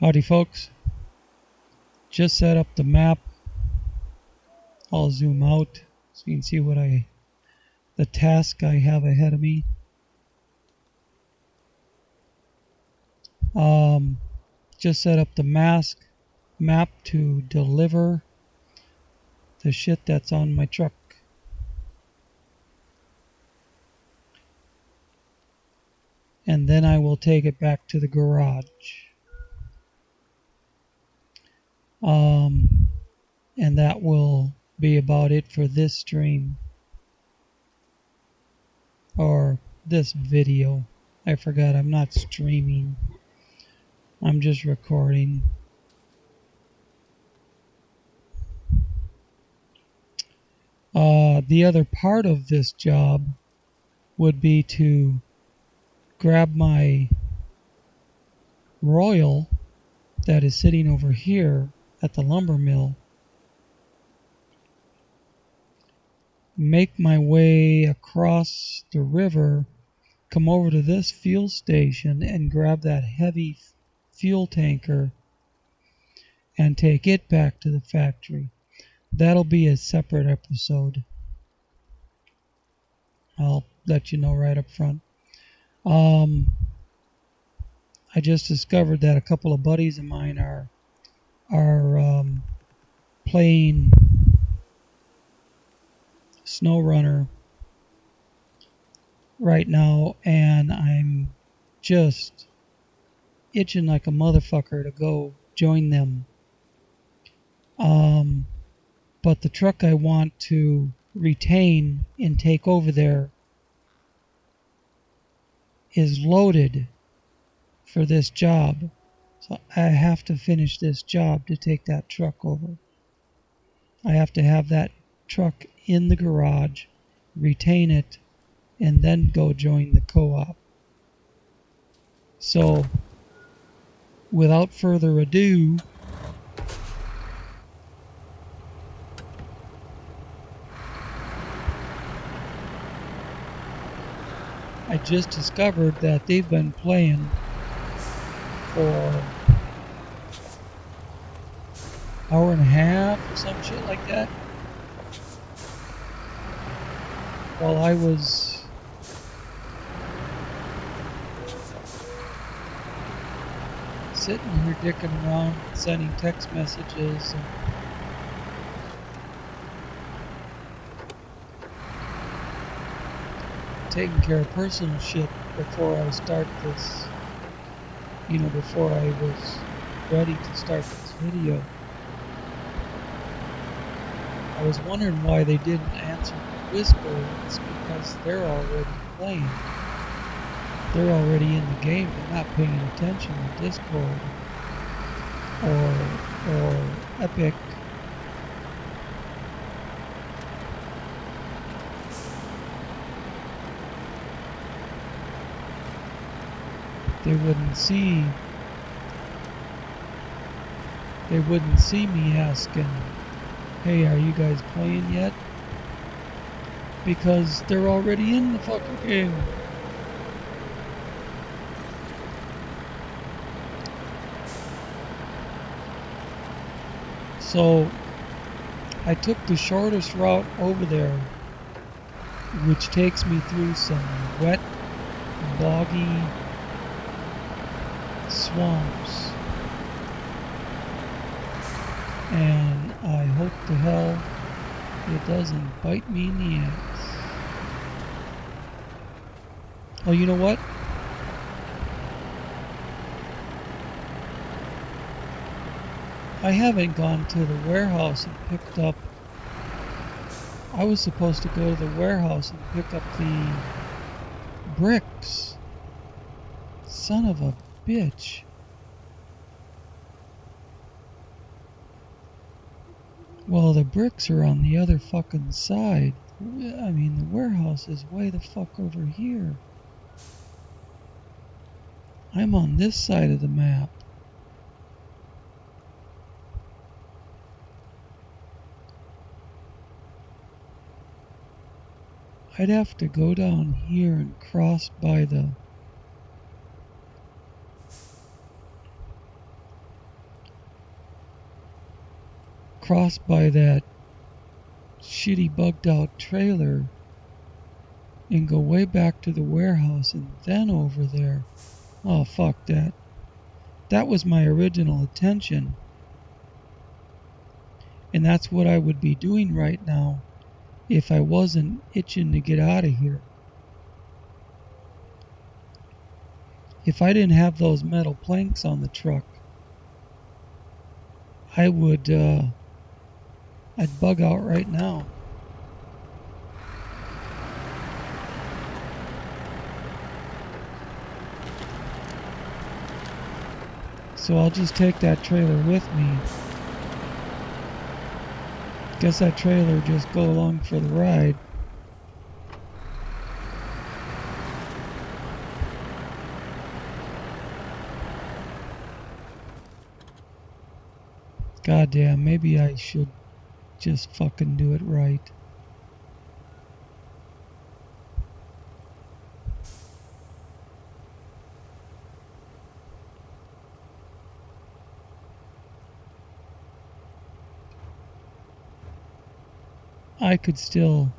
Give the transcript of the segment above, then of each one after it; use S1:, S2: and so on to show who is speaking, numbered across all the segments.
S1: Howdy folks, just set up the map. I'll zoom out so you can see the task I have ahead of me. Just set up the map to deliver the shit that's on my truck. And then I will take it back to the garage. And that will be about it for this stream. Or this video. I forgot, I'm not streaming. I'm just recording. The other part of this job would be to grab my Royal that is sitting over here at the lumber mill, make my way across the river, come over to this fuel station and grab that heavy fuel tanker and take it back to the factory. That'll be a separate episode. I'll let you know right up front. I just discovered that a couple of buddies of mine are playing SnowRunner right now, and I'm just itching like a motherfucker to go join them. But the truck I want to retain and take over there is loaded for this job. So I have to finish this job to take that truck over. I have to have that truck in the garage, retain it, and then go join the co-op. So, without further ado, I just discovered that they've been playing for hour and a half or some shit like that, while I was sitting here dicking around, sending text messages and taking care of personal shit before I start this, before I was ready to start this video. I was wondering why they didn't answer the whisper. It's because they're already playing. They're already in the game. They're not paying attention to Discord or Epic. They wouldn't see me asking, hey, are you guys playing yet? Because they're already in the fucking game. So I took the shortest route over there, which takes me through some wet, boggy swamps, and I hope to hell it doesn't bite me in the ass. Oh, you know what? I haven't gone to the warehouse and picked up. I was supposed to go to the warehouse and pick up the bricks. Son of a bitch. Well, the bricks are on the other fucking side. I mean, the warehouse is way the fuck over here. I'm on this side of the map. I'd have to go down here and cross by the cross by that shitty bugged out trailer and go way back to the warehouse and then over there. Oh, fuck that. That was my original intention. And that's what I would be doing right now if I wasn't itching to get out of here. If I didn't have those metal planks on the truck, I'd bug out right now. So I'll just take that trailer with me. Guess that trailer just go along for the ride. Goddamn, maybe I should just fucking do it right. I could still...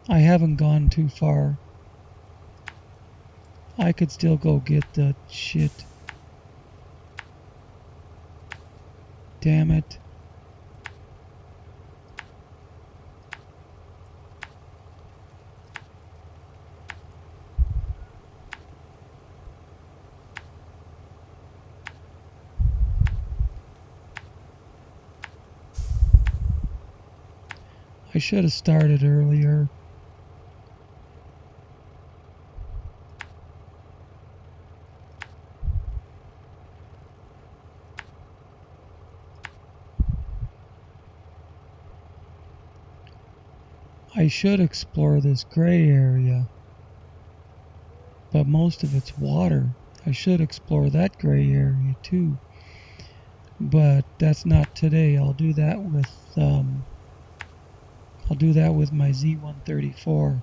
S1: I haven't gone too far. I could still go get the shit. Damn it. I should have started earlier. I should explore this gray area, but most of it's water. I should explore that gray area too, but that's not today. I'll do that with my Z134,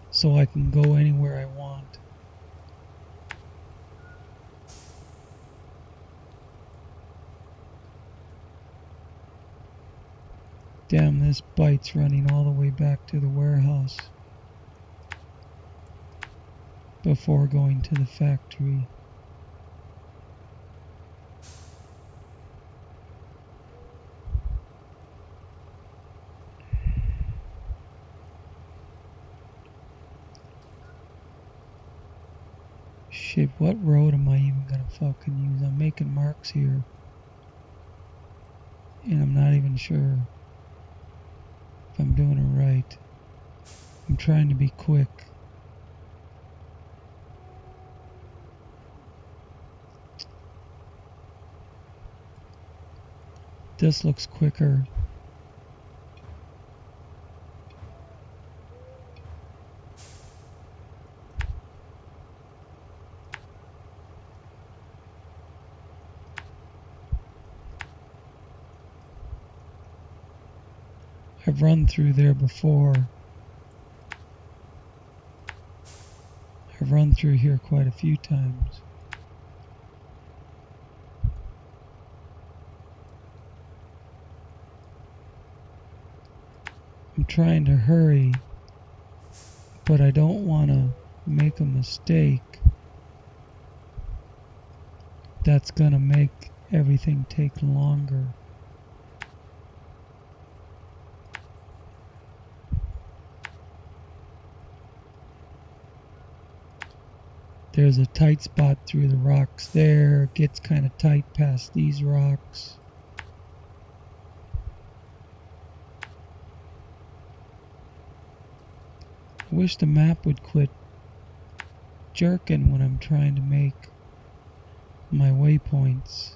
S1: so I can go anywhere I want. Damn, this bite's running all the way back to the warehouse before going to the factory. Shit, what road am I even gonna fucking use? I'm making marks here, and I'm not even sure if I'm doing it right. I'm trying to be quick. This looks quicker. I've run through there before. I've run through here quite a few times. I'm trying to hurry, but I don't want to make a mistake that's gonna make everything take longer. There's a tight spot through the rocks there. It gets kind of tight past these rocks. I wish the map would quit jerking when I'm trying to make my waypoints.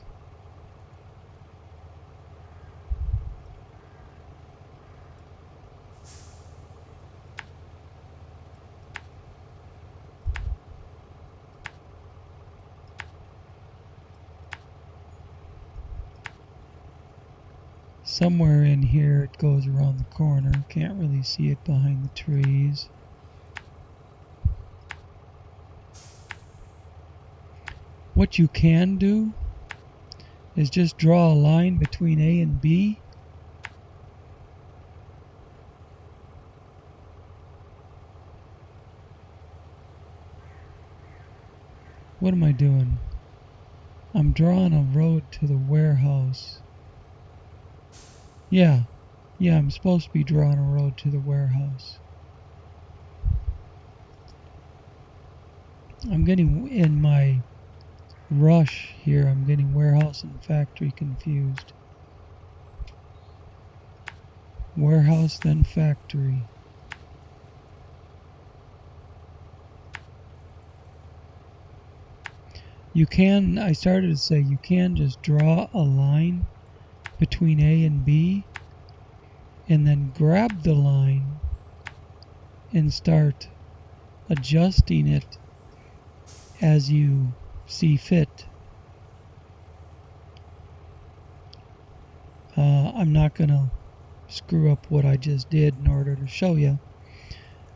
S1: Somewhere in here it goes around the corner. Can't really see it behind the trees. What you can do is just draw a line between A and B. What am I doing? I'm drawing a road to the warehouse. Yeah, I'm supposed to be drawing a road to the warehouse. I'm getting, in my rush here, I'm getting warehouse and factory confused. Warehouse, then factory. You can, I started to say, you can just draw a line between A and B and then grab the line and start adjusting it as you see fit. I'm not going to screw up what I just did in order to show you.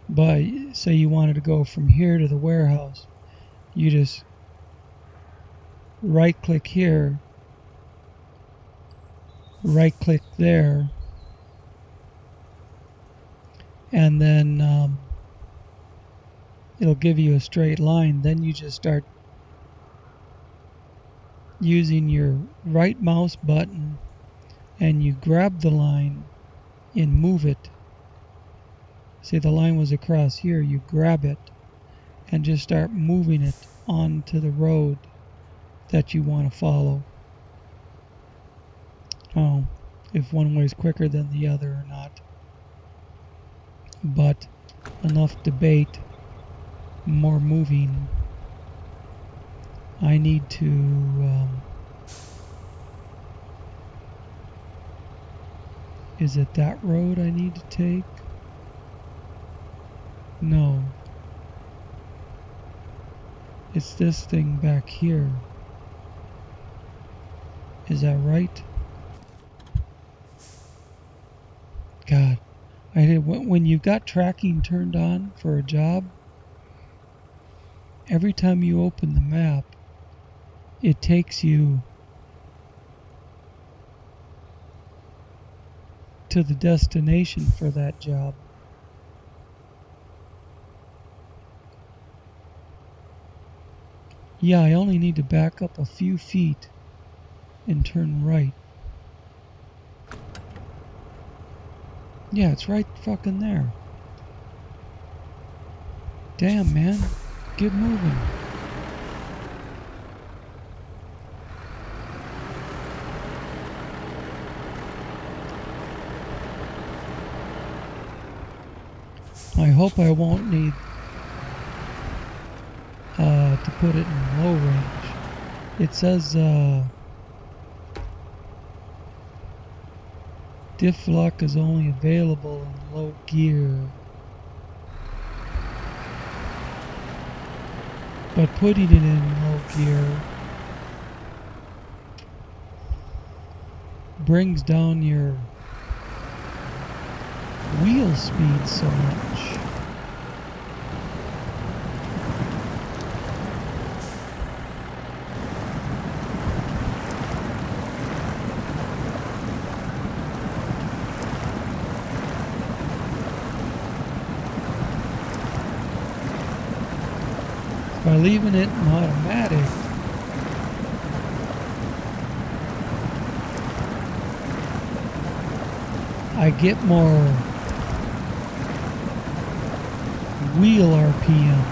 S1: But say you wanted to go from here to the warehouse, you just right click here, right click there, and then it'll give you a straight line. Then you just start using your right mouse button and you grab the line and move it. Say the line was across here, you grab it and just start moving it onto the road that you want to follow. Oh, if one way is quicker than the other or not. But enough debate, more moving. I need to, is it that road I need to take? No. It's this thing back here. Is that right? God, I did, when you've got tracking turned on for a job, every time you open the map, it takes you to the destination for that job. Yeah, I only need to back up a few feet and turn right. Yeah, it's right fucking there. Damn, man. Get moving. I hope I won't need to put it in low range. It says diff lock is only available in low gear. But putting it in low gear brings down your wheel speed so much. By leaving it in automatic, I get more wheel RPM.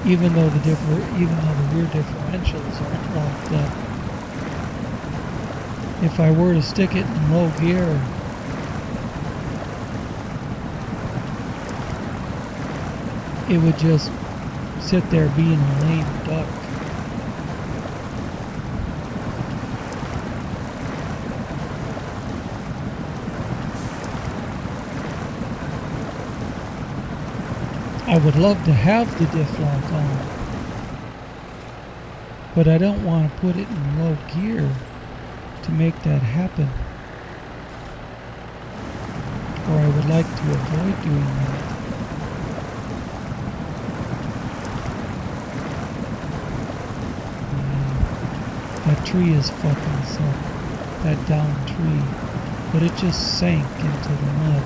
S1: Even though the rear differentials aren't locked up. If I were to stick it in low gear, it would just sit there being a lame duck. I would love to have the diff lock on, but I don't want to put it in low gear to make that happen. or I would like to avoid doing that. That tree is fucking us up, that downed tree, but it just sank into the mud.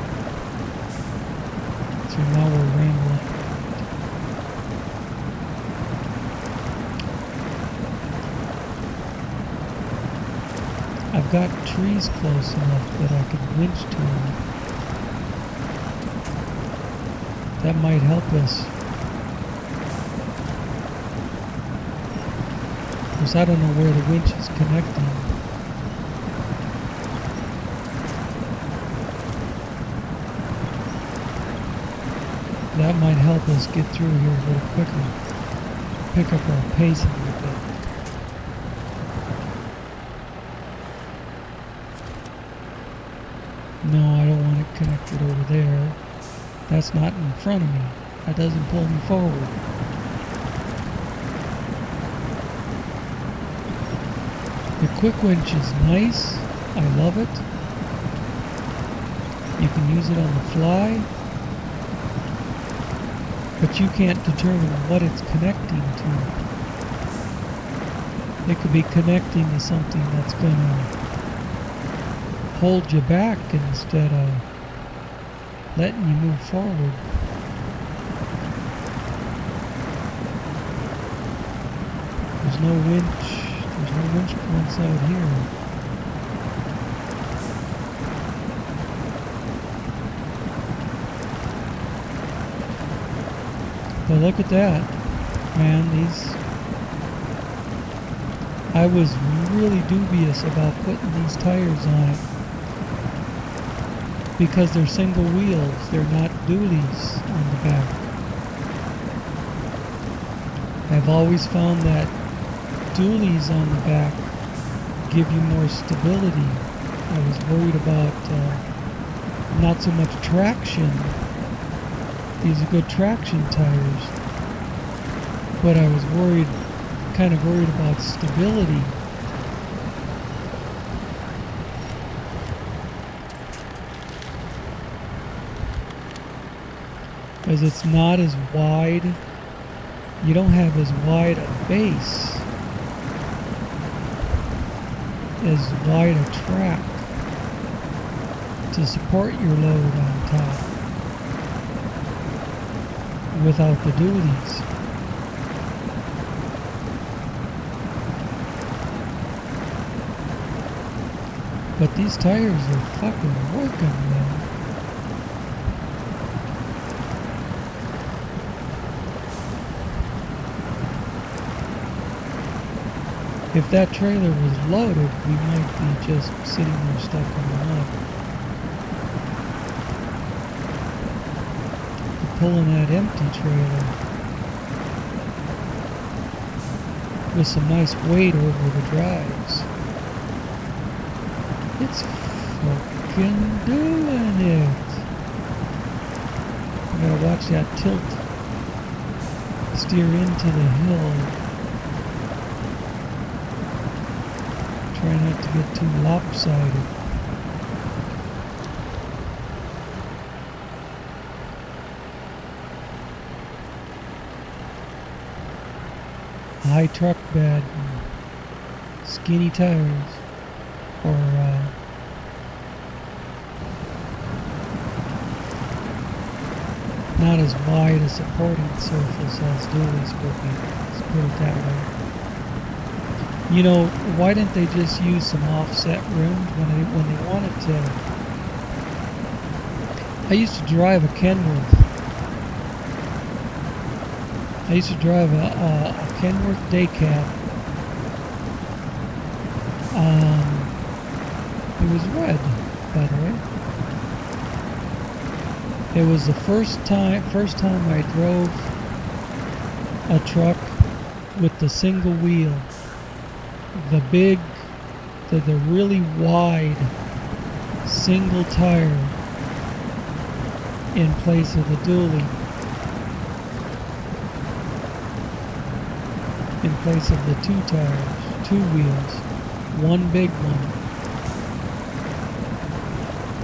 S1: So now we're rambling. I've got trees close enough that I can winch to them. That might help us. Because I don't know where the winch is connecting. That might help us get through here a little quicker. Pick up our pace a little bit. No, I don't want it connected over there. That's not in front of me. That doesn't pull me forward. The quick winch is nice. I love it. You can use it on the fly. But you can't determine what it's connecting to. It could be connecting to something that's going to hold you back instead of letting you move forward. There's no winch. There's no winch points out here. But look at that, man. I was really dubious about putting these tires on it because they're single wheels. They're not dualies on the back. I've always found that dualies on the back give you more stability. I was worried about not so much traction. These are good traction tires, but I was kind of worried about stability. Because it's not as wide, you don't have as wide a base, as wide a track to support your load on top. Without the dualies. But these tires are fucking working, man. If that trailer was loaded, we might be just sitting there stuck in the mud. Pulling that empty trailer with some nice weight over the drives. It's fucking doing it. I gotta watch that tilt. Steer into the hill. Try not to get too lopsided. High truck bed, skinny tires, or not as wide a supporting surface as dualies would be. Let's put it that way. You know, why didn't they just use some offset rims when they wanted to? I used to drive a Kenworth. I used to drive a Kenworth day cab. It was red, by the way. It was the first time I drove a truck with the single wheel, the really wide single tire in place of the dually. In place of the two tires, two wheels, one big one.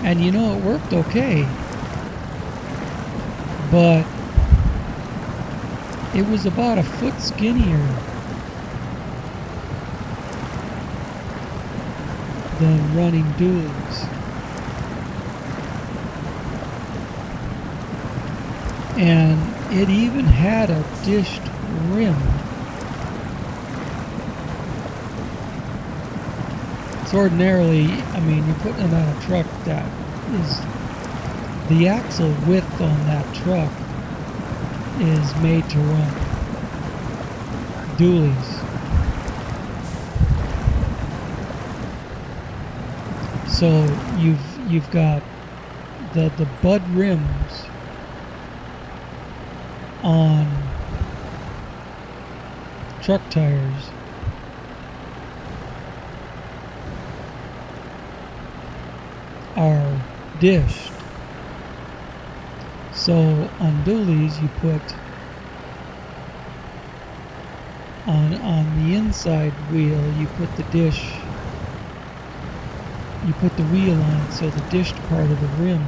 S1: And you know, it worked okay, but it was about a foot skinnier than running dualies. And it even had a dished rim. So ordinarily, I mean, you're putting it on a truck that is, the axle width on that truck is made to run dualies. So you've got the bud rims on truck tires are dished. So on dualies you put on the inside wheel you put the dish, you put the wheel on, so the dished part of the rim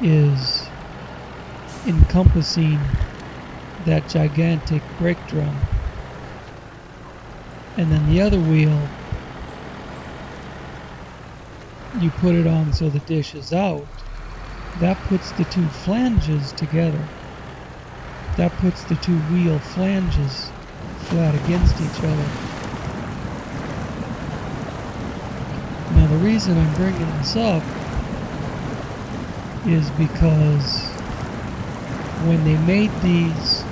S1: is encompassing that gigantic brake drum. And then the other wheel, you put it on so the dish is out. That puts the two flanges together. That puts the two wheel flanges flat against each other. Now the reason I'm bringing this up is because when they made these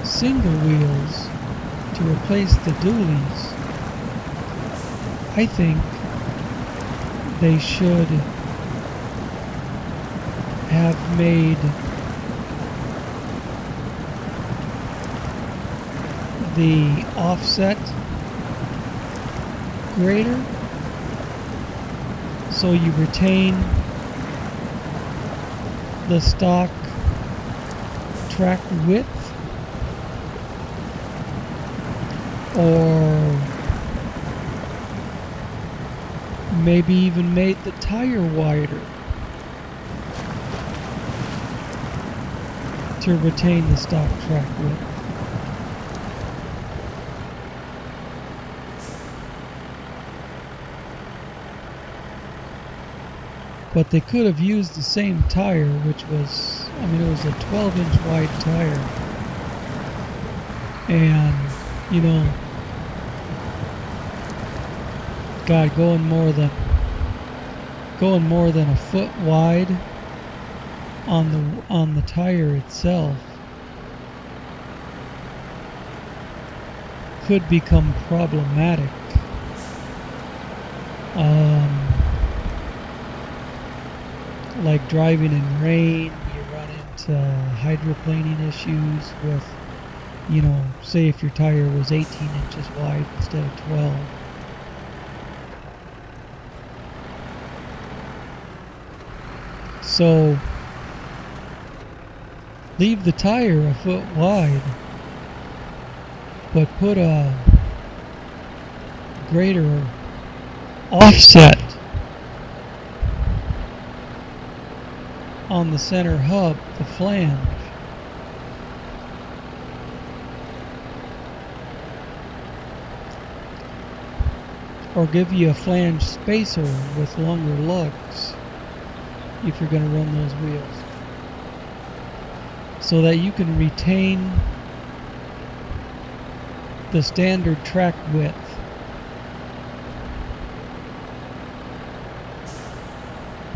S1: single wheels to replace the dualies, I think they should have made the offset greater so you retain the stock track width, or maybe even made the tire wider to retain the stock track width. But they could have used the same tire, which was, I mean, it was a 12-inch wide tire. And, you know, God, going more than a foot wide on the tire itself could become problematic. Like driving in rain, you run into hydroplaning issues with, you know, say if your tire was 18 inches wide instead of 12. So leave the tire a foot wide, but put a greater offset on the center hub, the flange. Or give you a flange spacer with longer lugs if you're going to run those wheels, so that you can retain the standard track width.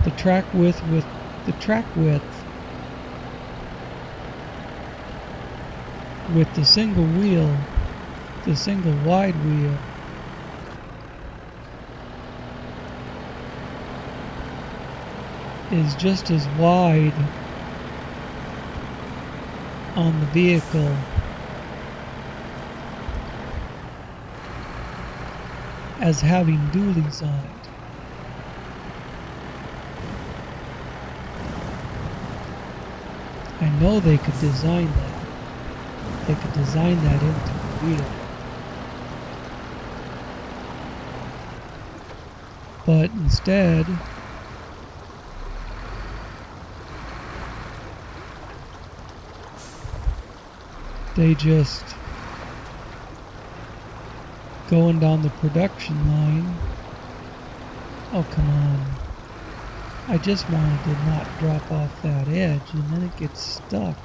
S1: The track width with the track width with the single wheel, the single wide wheel, is just as wide on the vehicle as having dualies on it. I know they could design that. They could design that into the wheel. But instead, they just going down the production line. Oh, come on. I just wanted to not drop off that edge, and then it gets stuck.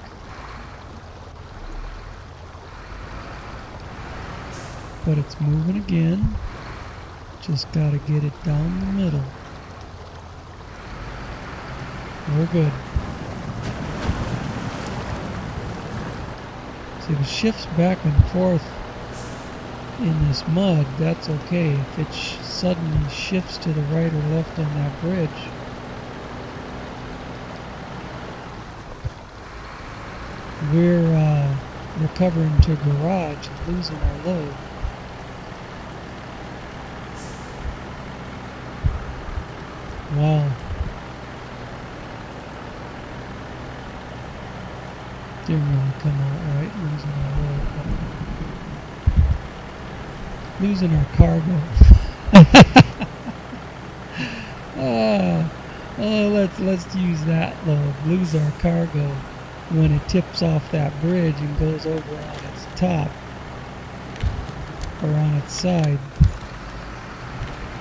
S1: But it's moving again. Just gotta get it down the middle. We're good. See, if it shifts back and forth in this mud, that's okay. If it suddenly shifts to the right or left on that bridge, we're recovering to garage and losing our load. Wow. Didn't really come out right, losing our load. Losing our cargo. Let's use that load. Lose our cargo when it tips off that bridge and goes over on its top or on its side.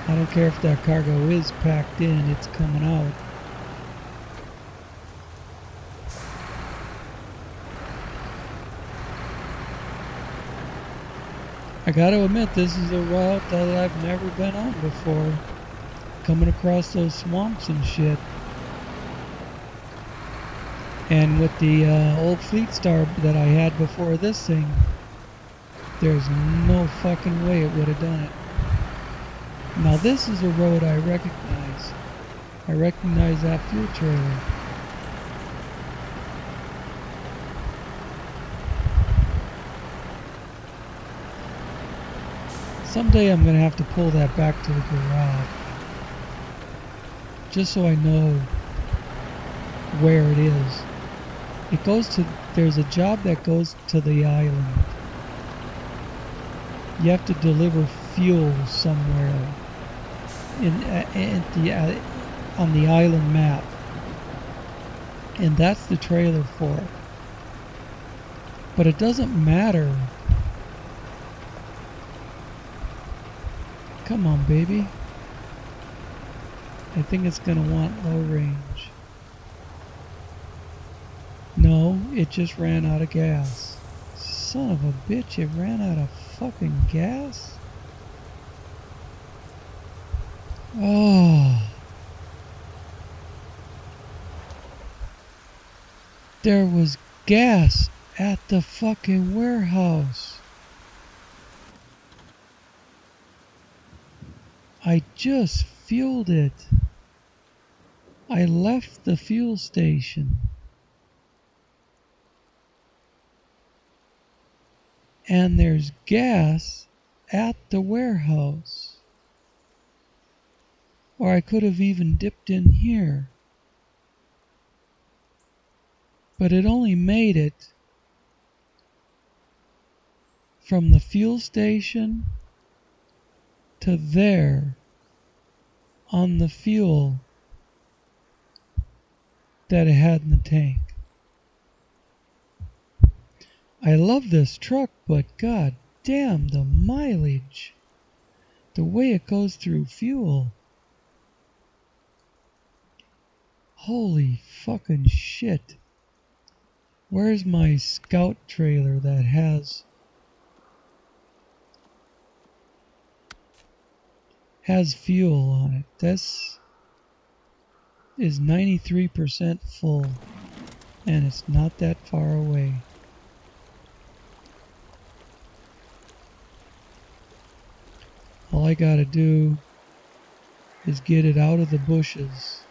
S1: I don't care if that cargo is packed in, it's coming out. I gotta admit, this is a route that I've never been on before. Coming across those swamps and shit. And with the old Fleet Star that I had before this thing, there's no fucking way it would have done it. Now this is a road I recognize. I recognize that fuel trailer. Someday I'm gonna have to pull that back to the garage, just so I know where it is. It goes to, there's a job that goes to the island. You have to deliver fuel somewhere on the island map, and that's the trailer for it. But it doesn't matter. Come on, baby. I think it's gonna want low range. No, it just ran out of gas. Son of a bitch, it ran out of fucking gas? Oh. There was gas at the fucking warehouse. I just fueled it. I left the fuel station. And there's gas at the warehouse. Or I could have even dipped in here. But it only made it from the fuel station to there on the fuel that it had in the tank. I love this truck, but god damn the mileage. The way it goes through fuel. Holy fucking shit. Where's my scout trailer that has fuel on it? This is 93% full, and it's not that far away. All I gotta do is get it out of the bushes.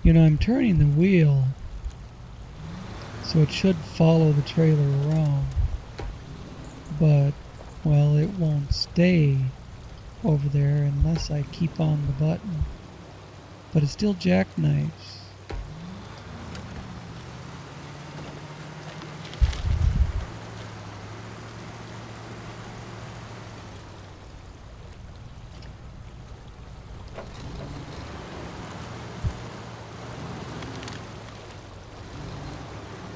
S1: You know, I'm turning the wheel, so it should follow the trailer around. But Well, it won't stay over there unless I keep on the button. But it still jackknifes.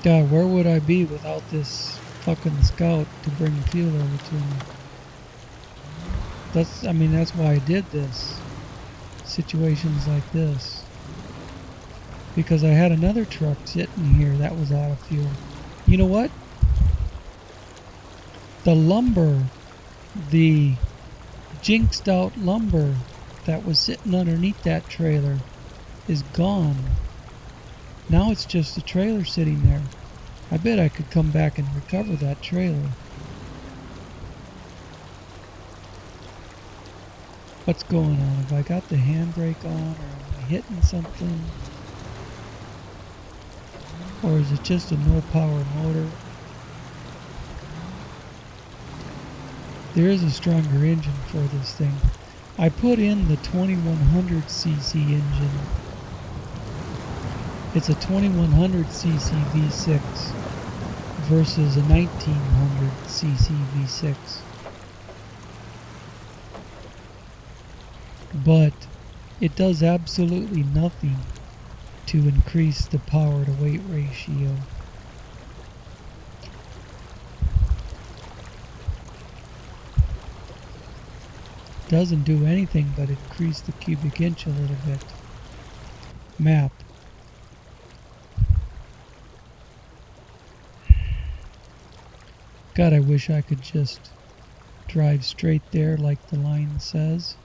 S1: God, where would I be without this fucking scout to bring fuel over to me? That's why I did this. Situations like this. Because I had another truck sitting here that was out of fuel. You know what? The lumber, the jinxed out lumber that was sitting underneath that trailer is gone. Now it's just the trailer sitting there. I bet I could come back and recover that trailer. What's going on? Have I got the handbrake on, or am I hitting something? Or is it just a no power motor? There is a stronger engine for this thing. I put in the 2100cc engine. It's a 2100cc V6 versus a 1900cc V6. But it does absolutely nothing to increase the power to weight ratio. Doesn't do anything but increase the cubic inch a little bit. Map. God, I wish I could just drive straight there like the line says.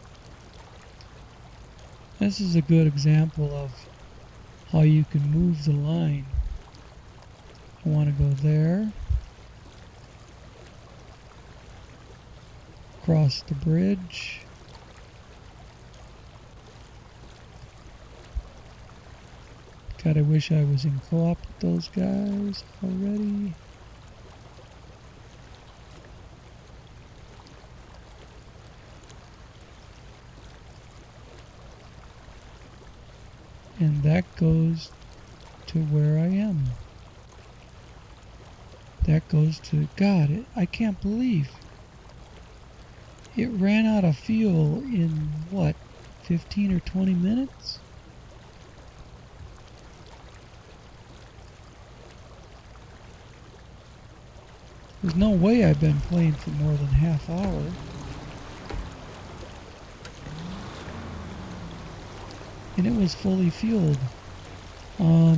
S1: This is a good example of how you can move the line. I want to go there. Cross the bridge. God, I wish I was in co-op with those guys already. And that goes to where I am. That goes to, God, I can't believe it ran out of fuel in what, 15 or 20 minutes? There's no way I've been playing for more than half hour. And it was fully fueled. I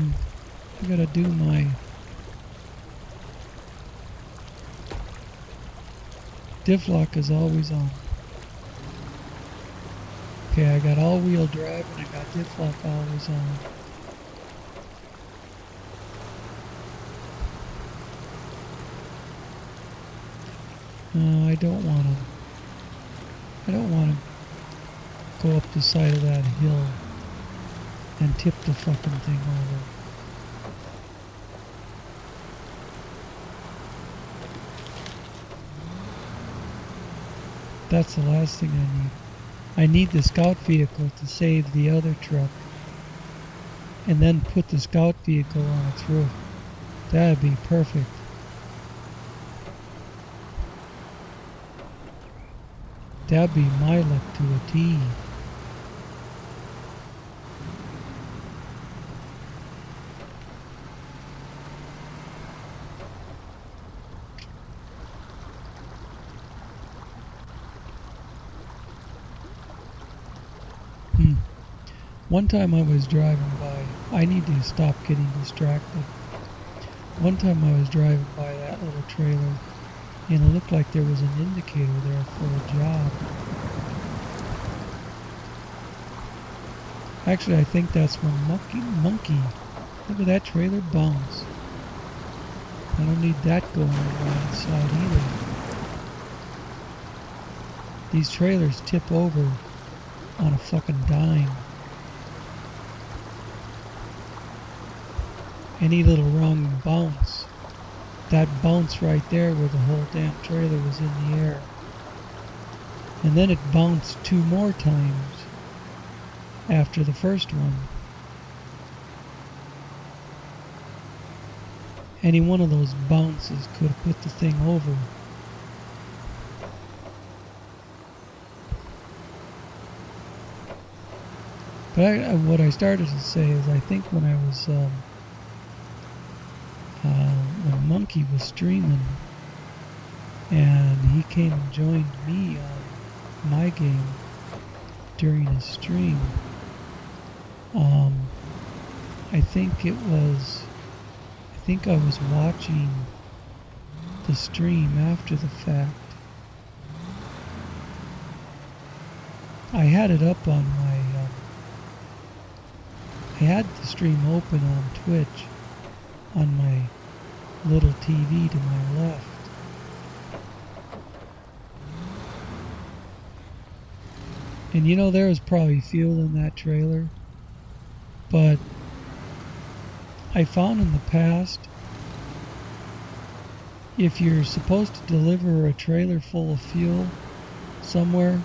S1: gotta do my diff lock is always on. Okay, I got all-wheel drive and I got diff lock always on. I don't want to go up the side of that hill and tip the fucking thing over. That's the last thing I need. I need the scout vehicle to save the other truck and then put the scout vehicle on its roof. That'd be perfect. That'd be my luck to a T. One time I was driving by, I need to stop getting distracted. One time I was driving by that little trailer and it looked like there was an indicator there for a job. Actually, I think that's from Monkey. Look at that trailer bounce. I don't need that going around the side either. These trailers tip over on a fucking dime. Any little wrong bounce, that bounce right there where the whole damn trailer was in the air. And then it bounced 2 more times after the first one. Any one of those bounces could have put the thing over. But what I started to say is I think when I was, when Monkey was streaming and he came and joined me on my game during his stream, I think I was watching the stream after the fact. I had it up on my, I had the stream open on Twitch on my little TV to my left. And you know, there was probably fuel in that trailer, but I found in the past, if you're supposed to deliver a trailer full of fuel somewhere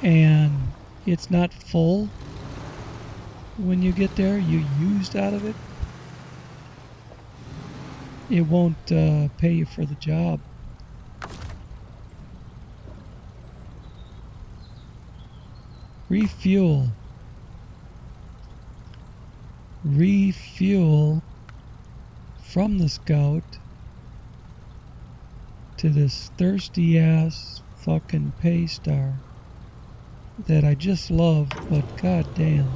S1: and it's not full when you get there, you used out of it, it won't pay you for the job. Refuel from the Scout to this thirsty ass fucking pay star that I just love, but goddamn,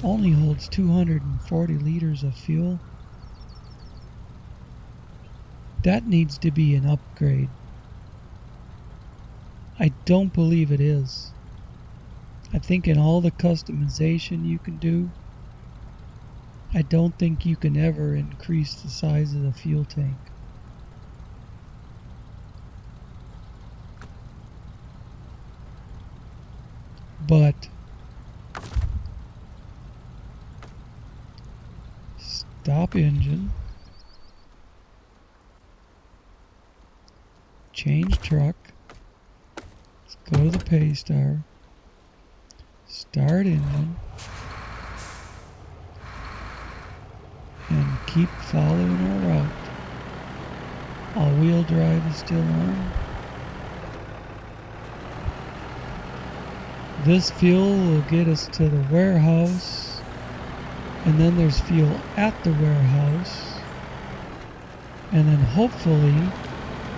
S1: only holds 240 liters of fuel. That needs to be an upgrade. I don't believe it is. I think in all the customization you can do, I don't think you can ever increase the size of the fuel tank. But stop engine, change truck, let's go to the pay star, start engine, and keep following our route. All-wheel drive is still on. This fuel will get us to the warehouse, and then there's fuel at the warehouse, and then hopefully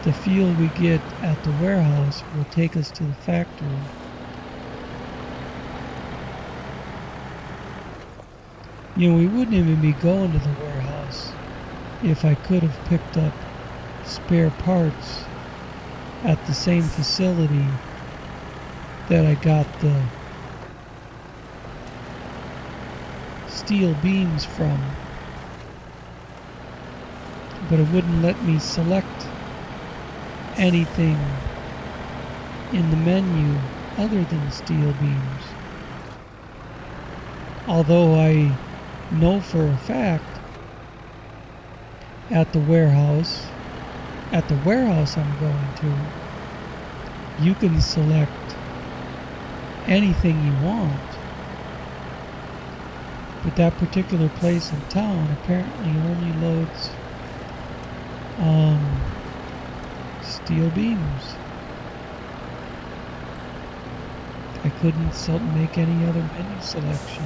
S1: the fuel we get at the warehouse will take us to the factory. You know, we wouldn't even be going to the warehouse if I could have picked up spare parts at the same facility that I got the steel beams from, but it wouldn't let me select anything in the menu other than steel beams. Although I know for a fact at the warehouse I'm going to, you can select anything you want, but that particular place in town apparently only loads steel beams. I couldn't make any other menu selection.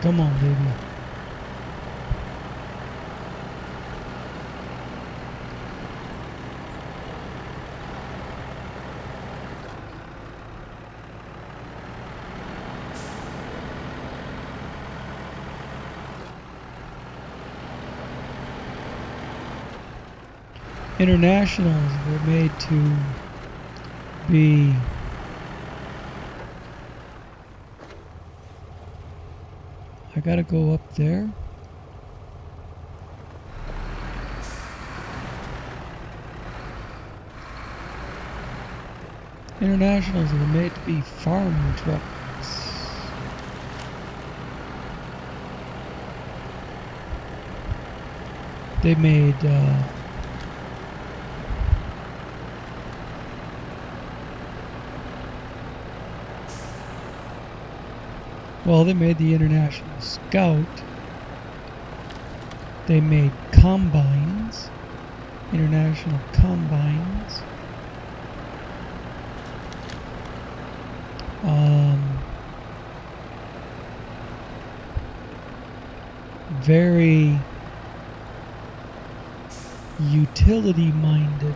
S1: Come on, baby. Internationals were made to be I gotta go up there. Internationals were made to be farm trucks. They made well, they made the International Scout. They made combines, international combines. Very utility-minded,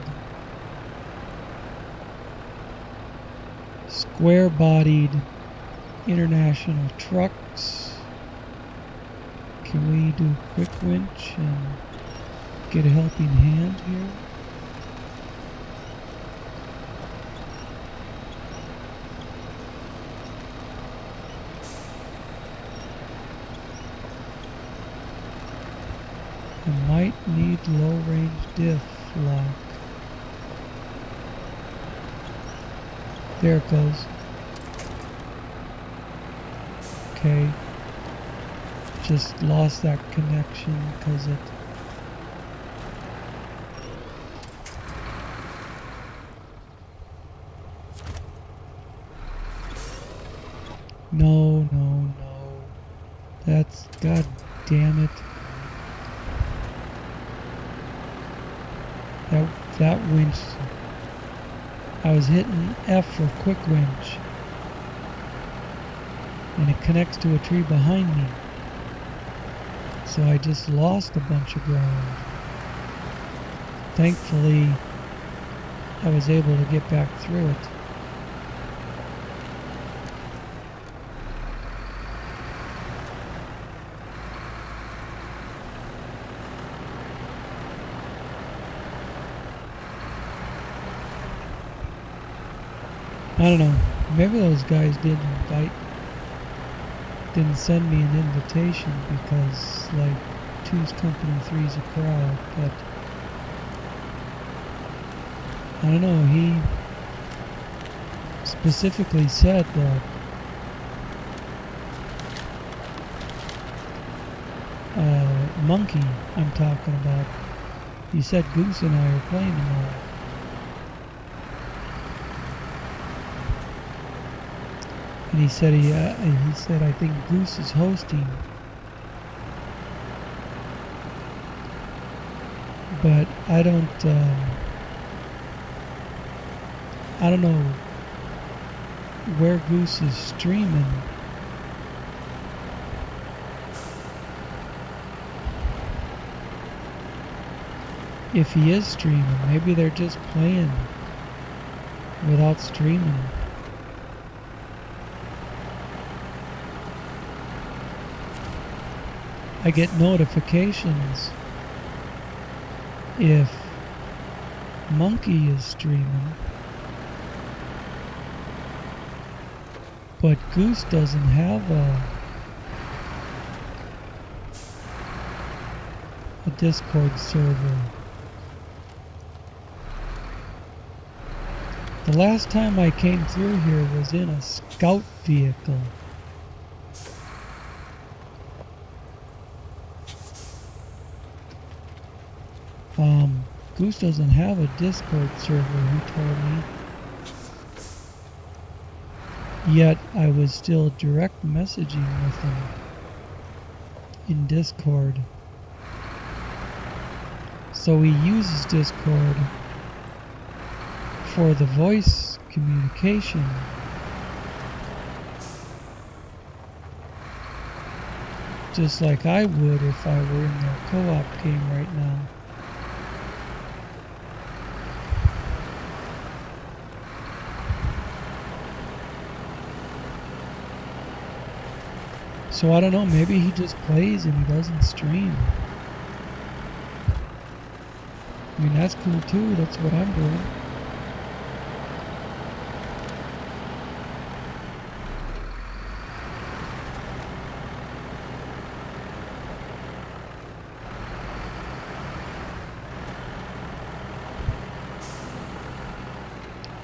S1: square-bodied international trucks. Can we do quick winch and get a helping hand here? I might need low-range diff lock. There it goes. Okay. Just lost that connection because it... No, no, no. That's... God damn it. That winch... I was hitting F for quick winch. And it connects to a tree behind me. So I just lost a bunch of ground. Thankfully, I was able to get back through it. I don't know, maybe those guys didn't send me an invitation because, like, 2's company, 3's a crowd, but I don't know, he specifically said that Monkey I'm talking about, he said Goose and I are playing tomorrow. And he said I think Goose is hosting, but I don't know where Goose is streaming. If he is streaming, maybe they're just playing without streaming. I get notifications if Monkey is streaming, but Goose doesn't have a Discord server. The last time I came through here was in a scout vehicle. Goose doesn't have a Discord server, he told me. Yet I was still direct messaging with him in Discord. So he uses Discord for the voice communication. Just like I would if I were in their co-op game right now. So I don't know, maybe he just plays and he doesn't stream. I mean, that's cool too, that's what I'm doing.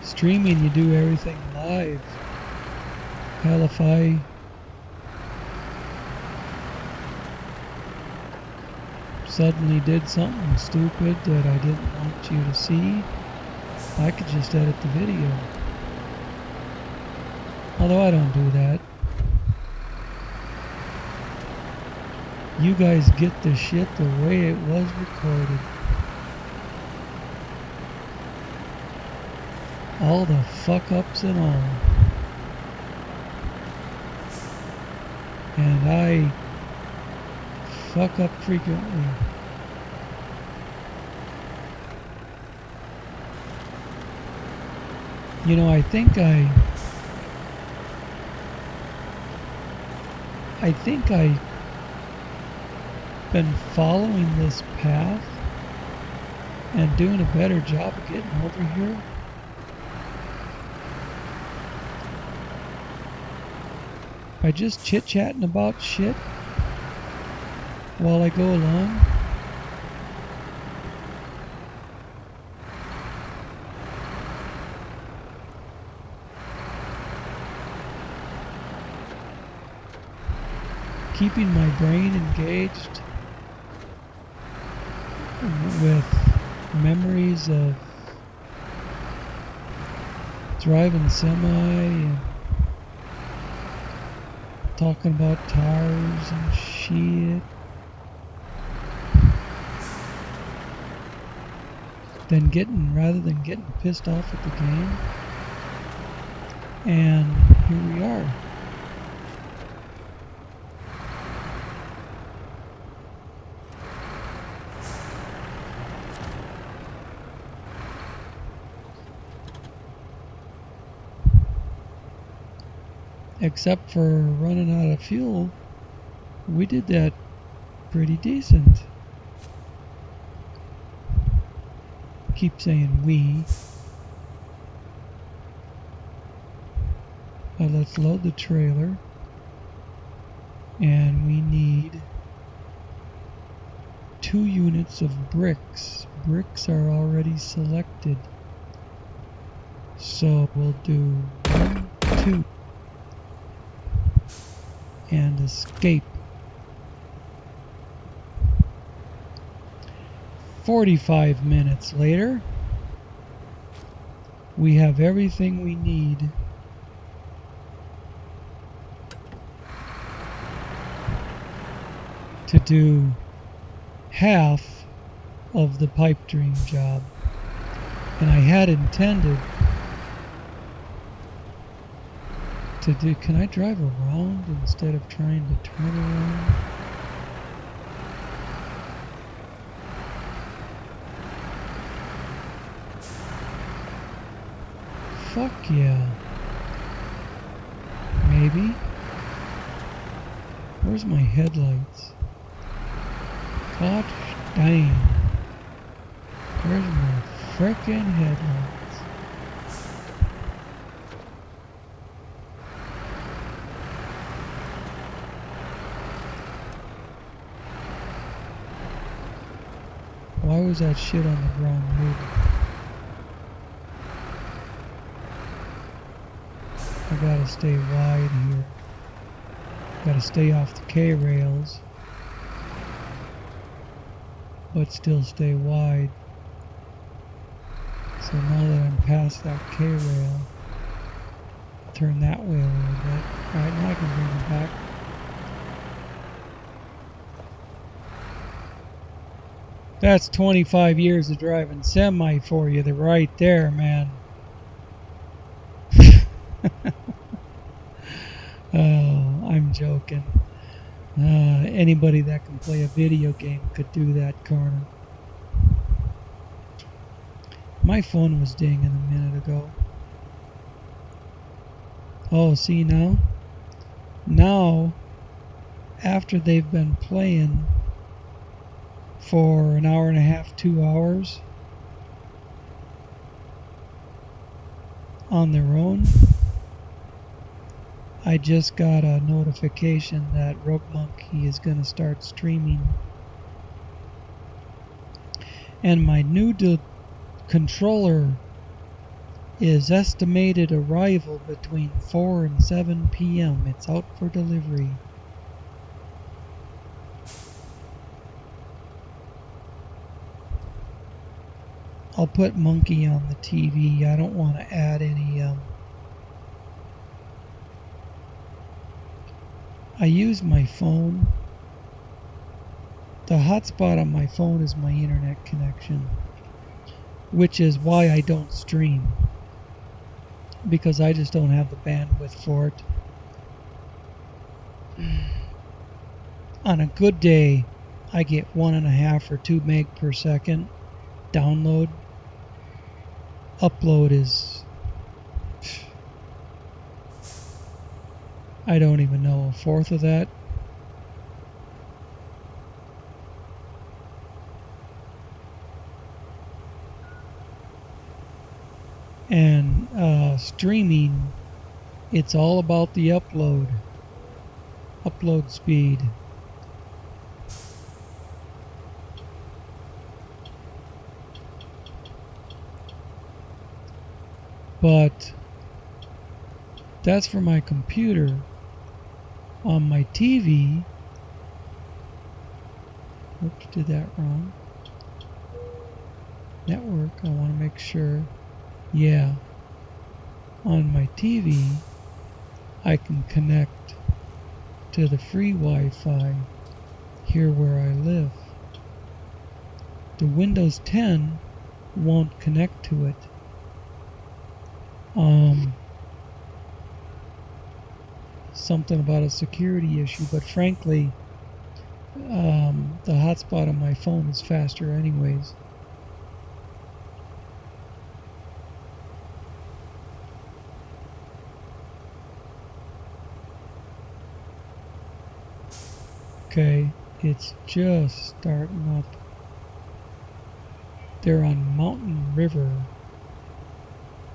S1: Streaming, you do everything live. Hell, if I suddenly did something stupid that I didn't want you to see, I could just edit the video. Although I don't do that. You guys get the shit the way it was recorded. All the fuck-ups and all. And I fuck up frequently. You know, I think I've been following this path and doing a better job of getting over here. By just chit-chatting about shit while I go along. Keeping my brain engaged with memories of driving semi and talking about tires and shit. Rather than getting pissed off at the game. And here we are. Except for running out of fuel, we did that pretty decent. Keep saying we. But let's load the trailer. And we need 2 units of bricks. Bricks are already selected. So we'll do 1, 2. And escape. 45 minutes later, we have everything we need to do half of the pipe dream job. And I had intended to do, can I drive around instead of trying to turn around? Fuck yeah. Maybe. Where's my headlights? God dang. Where's my frickin' headlights? Why was that shit on the ground moving? I gotta stay wide here. Gotta stay off the K-rails, but still stay wide. So now that I'm past that K-rail, turn that way a little bit. Alright, now I can bring it back. That's 25 years of driving semi for you, right there, man. Oh, I'm joking. Anybody that can play a video game could do that corner. My phone was dinging a minute ago. Oh, see now? Now, after they've been playing for an hour and a half, 2 hours on their own, I just got a notification that Rogue Monkey is going to start streaming. And my new controller is estimated arrival between 4 and 7 p.m. It's out for delivery. I'll put Monkey on the TV. I don't want to add any. I use my phone. The hotspot on my phone is my internet connection, which is why I don't stream, because I just don't have the bandwidth for it. On a good day, I get 1.5 or 2 meg per second download. Upload is, I don't even know, 1/4 of that. And streaming, it's all about the upload speed. But that's for my computer. On my TV, oops, did that wrong. Network, I want to make sure. Yeah. On my TV, I can connect to the free Wi-Fi here where I live. The Windows 10 won't connect to it. Something about a security issue, but frankly, the hotspot on my phone is faster anyways. Okay, it's just starting up. They're on Mountain River.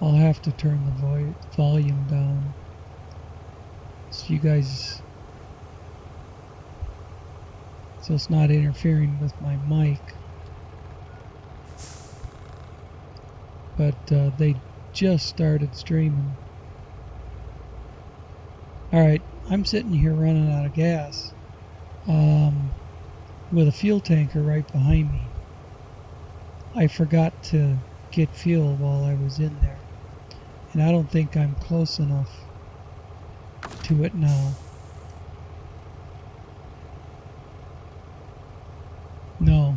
S1: I'll have to turn the volume down so you guys, so it's not interfering with my mic. But they just started streaming. Alright, I'm sitting here running out of gas with a fuel tanker right behind me. I forgot to get fuel while I was in there, and I don't think I'm close enough to it now. No,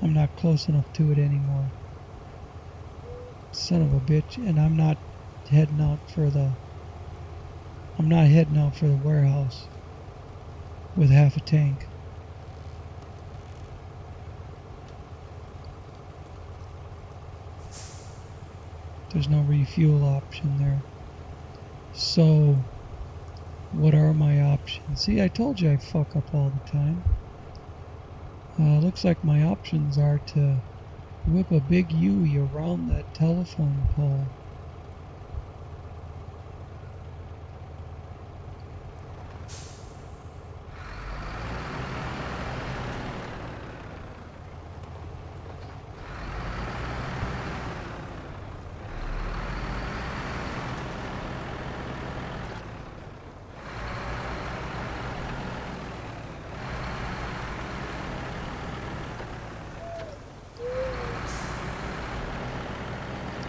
S1: I'm not close enough to it anymore. Son of a bitch. And I'm not heading out for the warehouse with half a tank. There's no refuel option there. So what are my options? See, I told you I fuck up all the time. Looks like my options are to whip a big U around that telephone pole.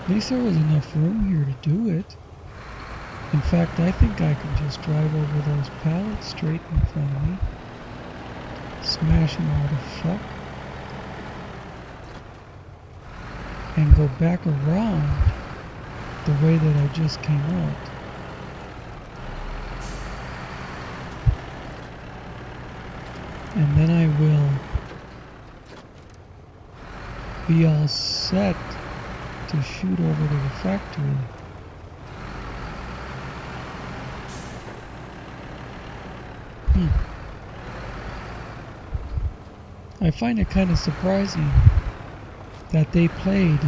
S1: At least there was enough room here to do it. In fact, I think I can just drive over those pallets straight in front of me. Smash them all the fuck. And go back around the way that I just came out. And then I will be all set to shoot over to the factory. I find it kind of surprising that they played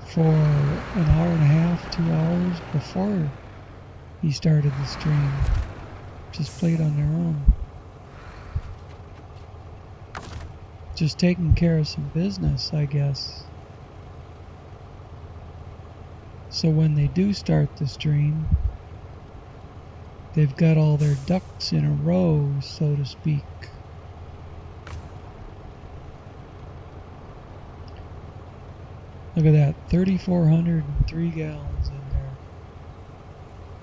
S1: for an hour and a half, 2 hours before he started the stream. Just played on their own. Just taking care of some business, I guess. So when they do start the stream, they've got all their ducks in a row, so to speak. Look at that, 3,403 gallons in there.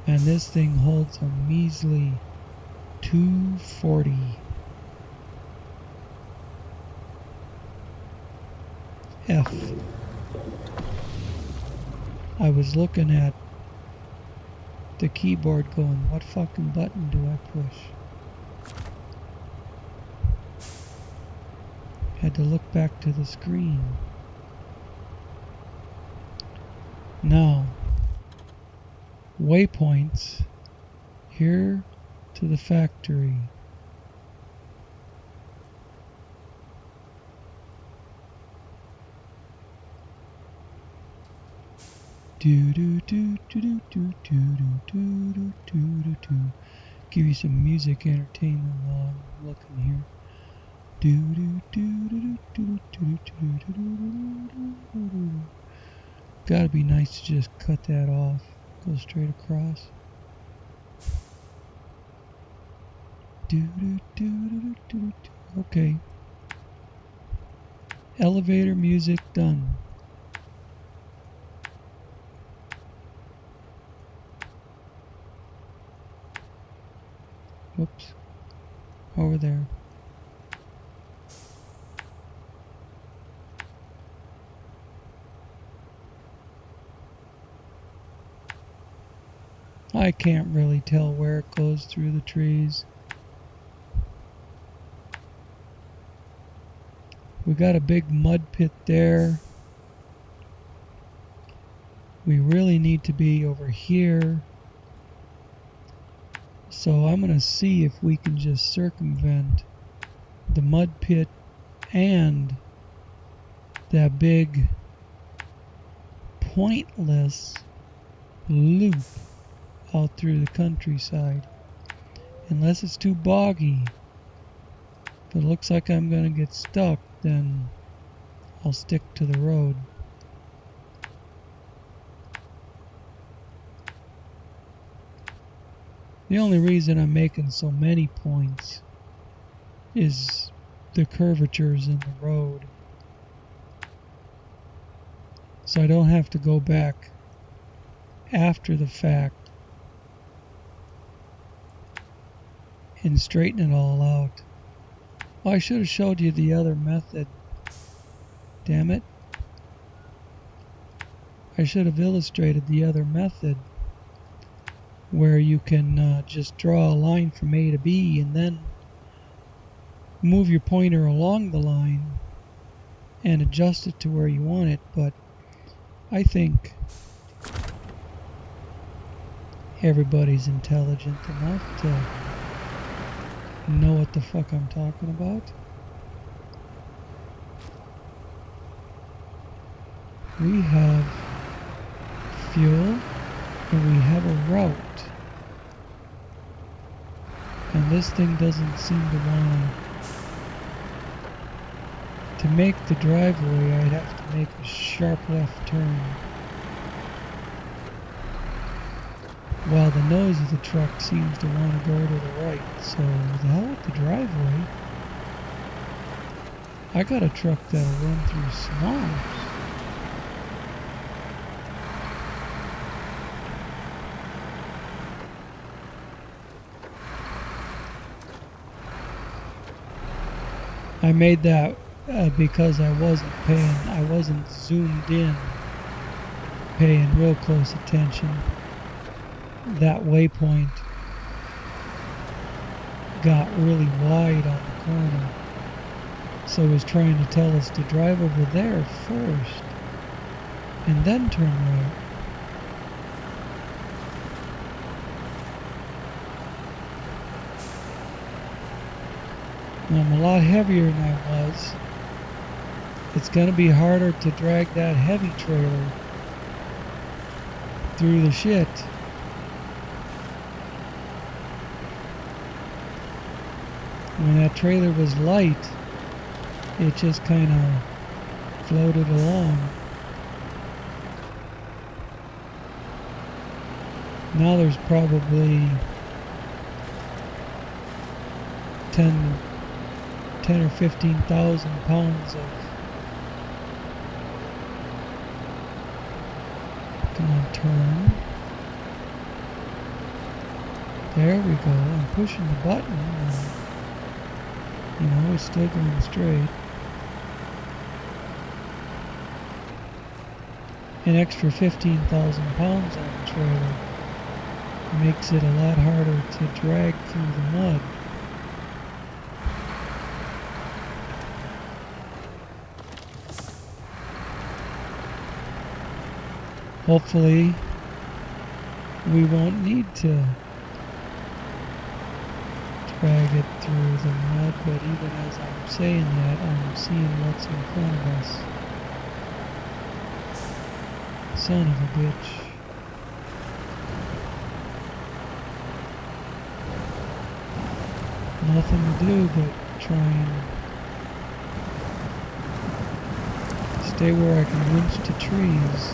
S1: And this thing holds a measly 240. F. I was looking at the keyboard going, what fucking button do I push? Had to look back to the screen. Now, waypoints here to the factory. Do do do do do do do do do do do do. Give you some music entertainment while I'm looking here. Do do do do do do do do do do. Gotta be nice to just cut that off. Go straight across. Do do do do do do. Okay. Elevator music done. Whoops. Over there. I can't really tell where it goes through the trees. We got a big mud pit there. We really need to be over here. So I'm going to see if we can just circumvent the mud pit and that big pointless loop out through the countryside. Unless it's too boggy. If it looks like I'm going to get stuck, then I'll stick to the road. The only reason I'm making so many points is the curvatures in the road. So I don't have to go back after the fact and straighten it all out. Oh, I should have showed you the other method. Damn it. I should have illustrated the other method where you can just draw a line from A to B and then move your pointer along the line and adjust it to where you want it, but I think everybody's intelligent enough to know what the fuck I'm talking about. We have fuel and we have a route. And this thing doesn't seem to want to make the driveway. I'd have to make a sharp left turn. While the nose of the truck seems to want to go to the right. So the hell with the driveway. I got a truck that'll run through swamps. I made that because I wasn't zoomed in, paying real close attention. That waypoint got really wide on the corner, so it was trying to tell us to drive over there first and then turn right. I'm a lot heavier than I was. It's going to be harder to drag that heavy trailer through the shit. When that trailer was light, it just kind of floated along. Now there's probably 10 or 15,000 pounds of Come on, turn. There we go. I'm pushing the button and, you know, it's still going straight. An extra 15,000 pounds on the trailer makes it a lot harder to drag through the mud. Hopefully we won't need to drag it through the mud, but even as I'm saying that, I'm seeing what's in front of us. Son of a bitch. Nothing to do but try and stay where I can winch to trees.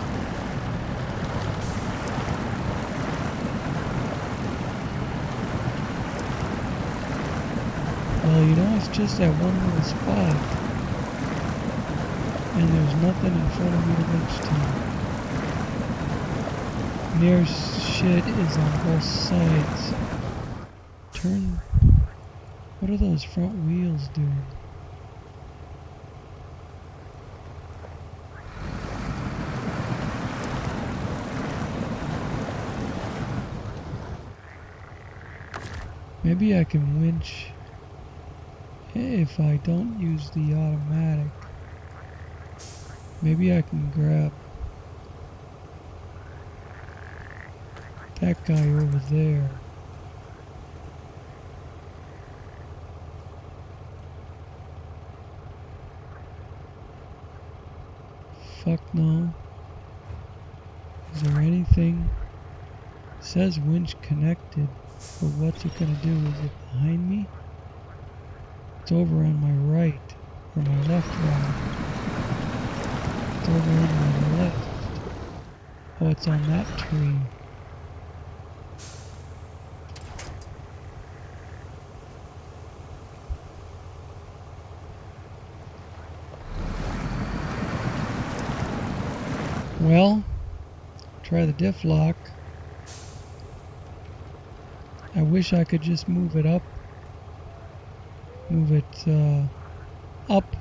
S1: Well, you know, it's just that one little spot, and there's nothing in front of me to winch to. Near shit is on both sides. Turn. What are those front wheels doing? Maybe I can winch if I don't use the automatic. Maybe I can grab that guy over there. Fuck no. Is there anything? It says winch connected, but what's it gonna do? Is it behind me? It's over on my right, or my left rather. It's over on my left. Oh, it's on that tree. Well, try the diff lock. I wish I could just move it up. Move it up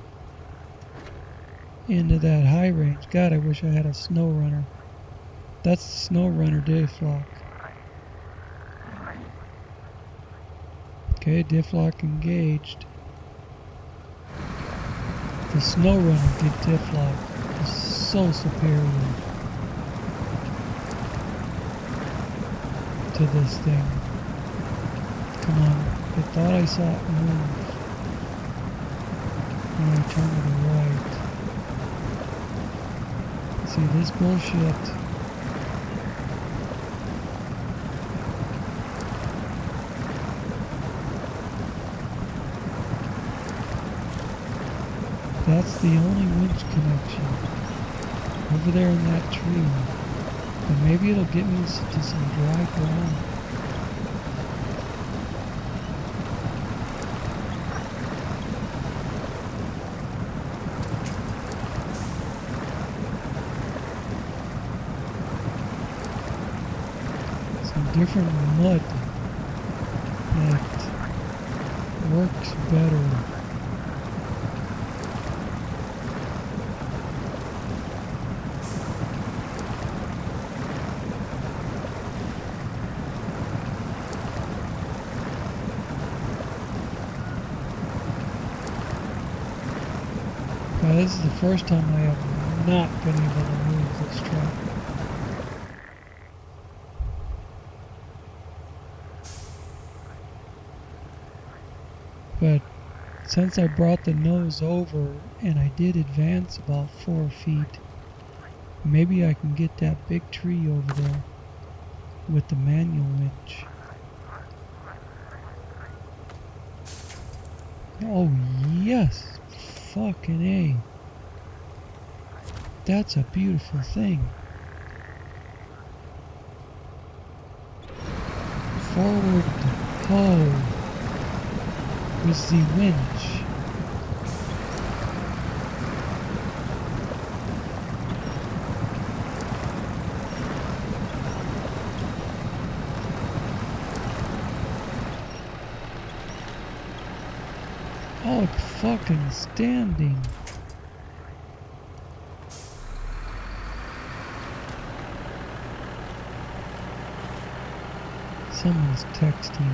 S1: into that high range. God, I wish I had a SnowRunner. That's the SnowRunner diff lock. Okay, diff lock engaged. The SnowRunner diff lock is so superior to this thing. Come on, I thought I saw it move when I turned to the right. See this bullshit. That's the only winch connection over there in that tree. But maybe it'll get me to some dry ground. Some different mud that works better. Now, this is the first time I have not been able to move this truck. But since I brought the nose over and I did advance about 4 feet, maybe I can get that big tree over there with the manual winch. Oh yes! Fucking A. That's a beautiful thing. Forward hoe with the winch. Oh, it's fucking standing. Someone's texting me.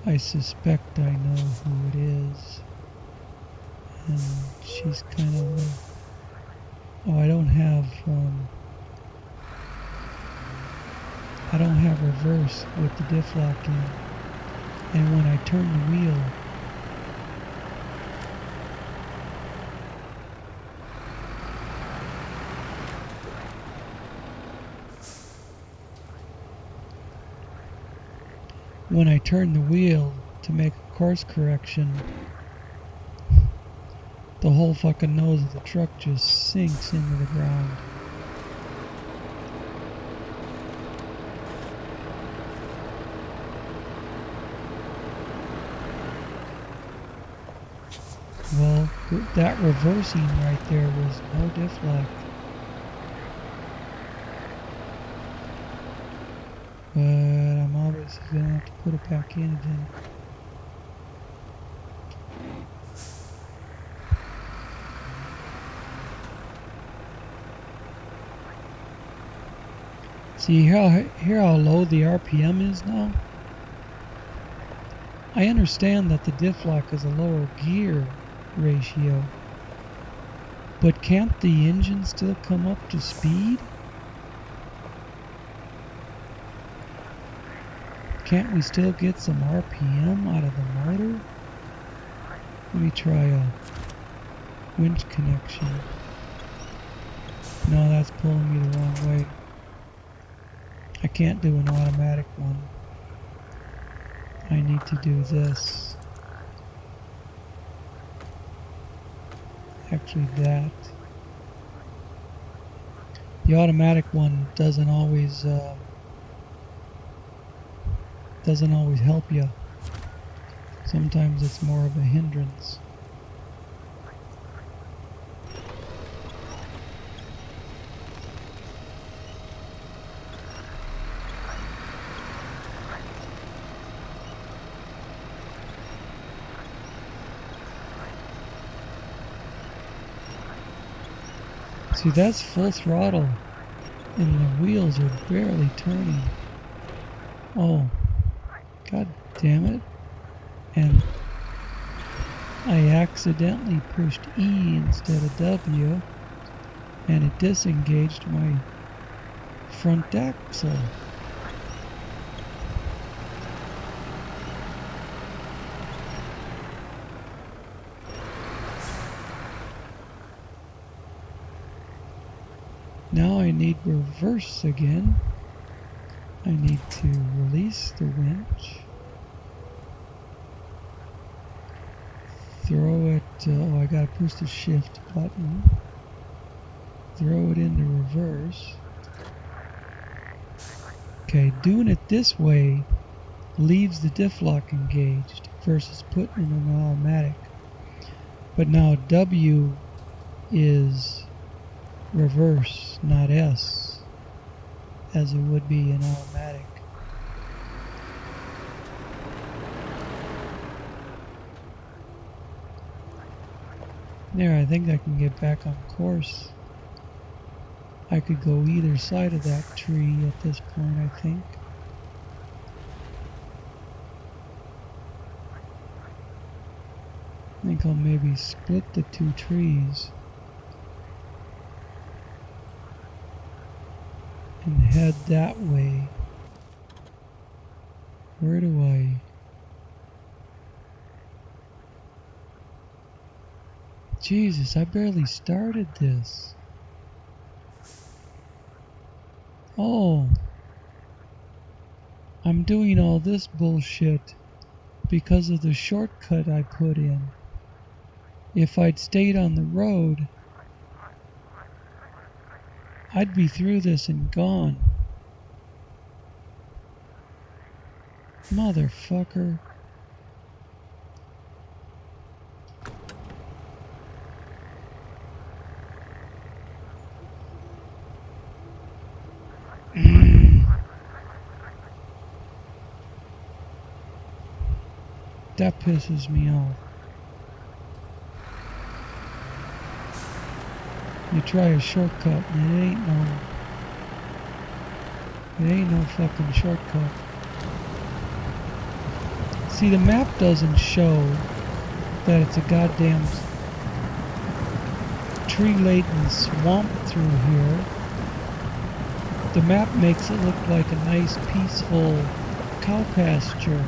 S1: I suspect I know who it is. And she's kind of oh, I don't have reverse with the diff lock in. And when I turn the wheel, to make a course correction, the whole fucking nose of the truck just sinks into the ground. Well, that reversing right there was no diff lock. But I'm obviously gonna have to put it back in again. See how low the RPM is now? I understand that the diff lock is a lower gear ratio, but can't the engine still come up to speed? Can't we still get some RPM out of the motor? Let me try a winch connection. No, that's pulling me the wrong way. I can't do an automatic one. I need to do this. Actually that. The automatic one doesn't always help you. Sometimes it's more of a hindrance. See, that's full throttle, and the wheels are barely turning. Oh, god damn it. And I accidentally pushed E instead of W, and it disengaged my front axle. Now I need reverse again. I need to release the winch. Throw it, I gotta push the shift button. Throw it into reverse. Okay, doing it this way leaves the diff lock engaged versus putting it in automatic. But now W is reverse, not S, as it would be in automatic. There, I think I can get back on course. I could go either side of that tree at this point, I think. I think I'll maybe split the two trees and head that way. Where do I... Jesus, I barely started this. Oh, I'm doing all this bullshit because of the shortcut I put in. If I'd stayed on the road, I'd be through this and gone. Motherfucker. That pisses me off. You try a shortcut and it ain't no fucking shortcut. See, the map doesn't show that it's a goddamn tree-laden swamp through here. The map makes it look like a nice, peaceful cow pasture.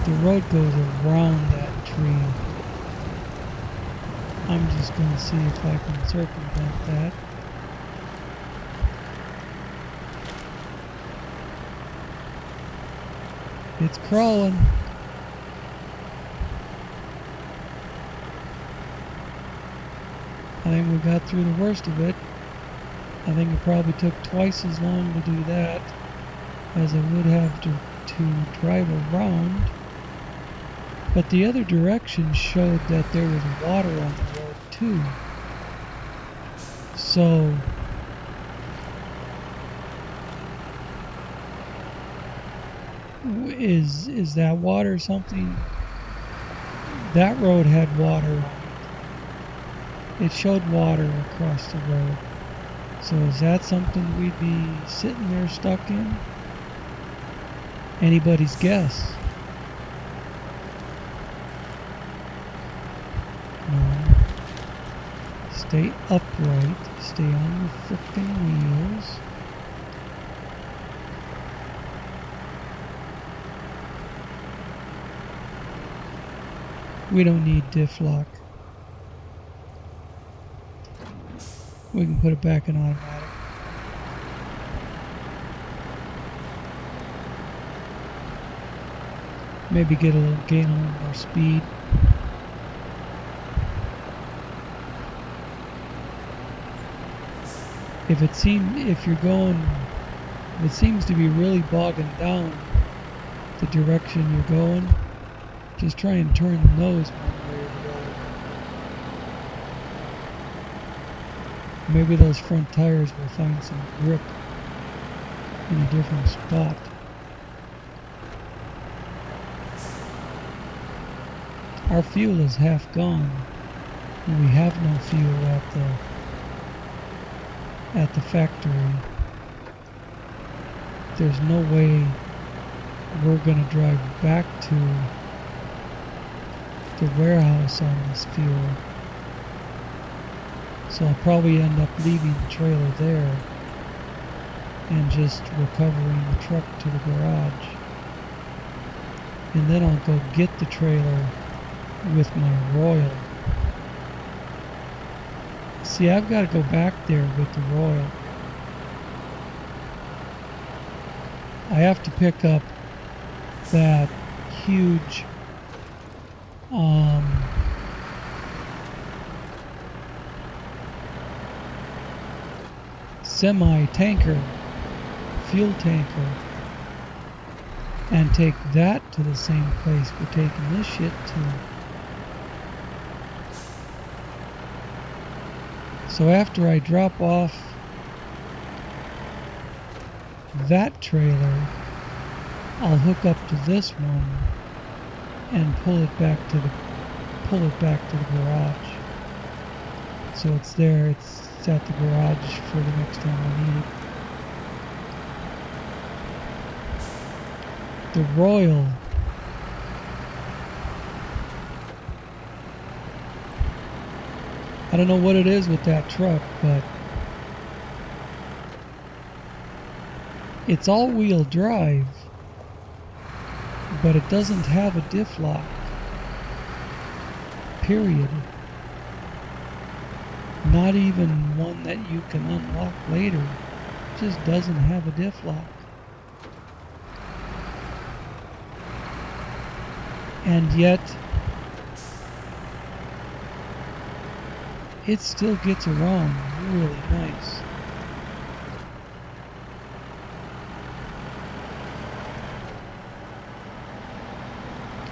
S1: The road goes around that tree. I'm just going to see if I can circumvent that. It's crawling. I think we got through the worst of it. I think it probably took twice as long to do that as it would have to drive around. But the other direction showed that there was water on the road too. So is that water something? That road had water on it. It showed water across the road. So is that something we'd be sitting there stuck in? Anybody's guess. No. Stay upright. Stay on your frickin' wheels. We don't need diff lock. We can put it back in automatic. Maybe gain a little more speed. If it seems to be really bogging down the direction you're going, just try and turn the nose one way or the other. Maybe those front tires will find some grip in a different spot. Our fuel is half gone, and we have no fuel at the factory. There's no way we're gonna drive back to the warehouse on this fuel. So I'll probably end up leaving the trailer there and just recovering the truck to the garage. And then I'll go get the trailer with my Royal. See, I've got to go back there with the Royal. I have to pick up that huge semi-tanker, fuel tanker, and take that to the same place we're taking this shit to. So after I drop off that trailer, I'll hook up to this one and pull it back to the garage. So it's there, it's at the garage for the next time I need it. The Royal, I don't know what it is with that truck, but it's all-wheel drive, but it doesn't have a diff lock, period. Not even one that you can unlock later. It just doesn't have a diff lock. And yet it still gets around really nice.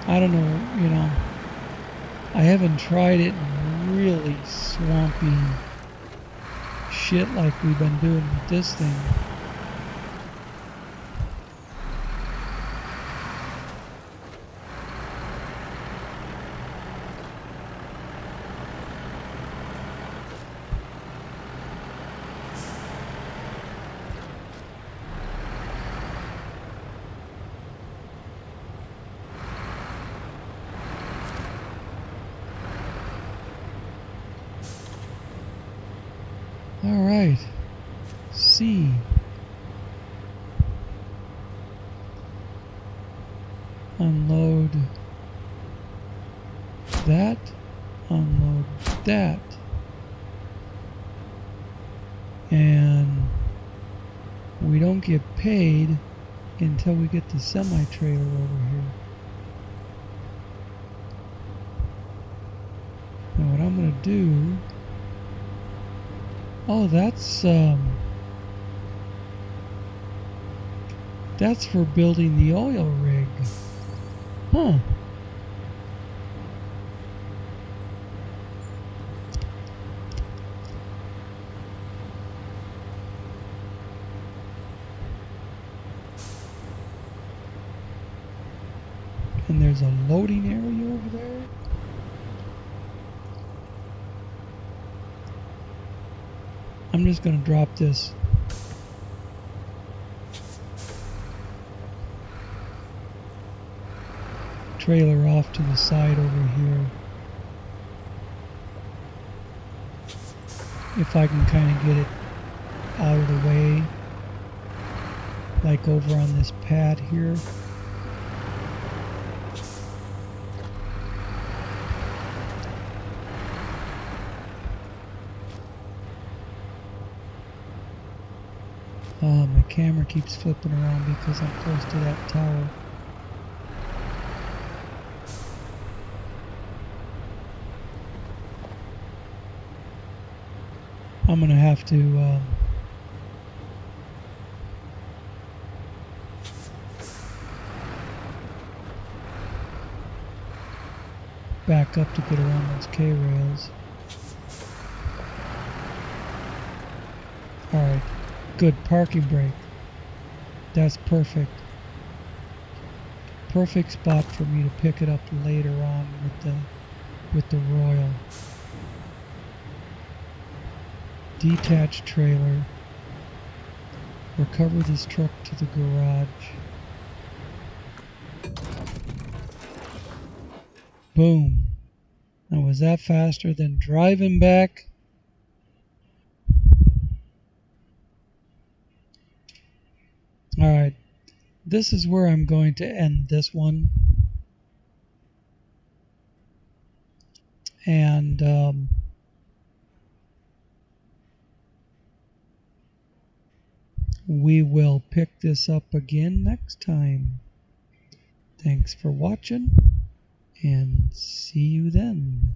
S1: I don't know, you know, I haven't tried it in really swampy shit like we've been doing with this thing. All right, C. Unload that, unload that. And we don't get paid until we get the semi-trailer over here. Now what I'm gonna do, oh, that's for building the oil rig. Huh. And there's a loading area over there. I'm just going to drop this trailer off to the side over here. If I can kind of get it out of the way, like over on this pad here. My camera keeps flipping around because I'm close to that tower. I'm gonna have to back up to get around those K-rails. Alright, good parking brake. That's perfect. Perfect spot for me to pick it up later on with the Royal. Detached trailer. Recover this truck to the garage. Boom. Now was that faster than driving back? Alright, this is where I'm going to end this one. And we will pick this up again next time. Thanks for watching, and see you then.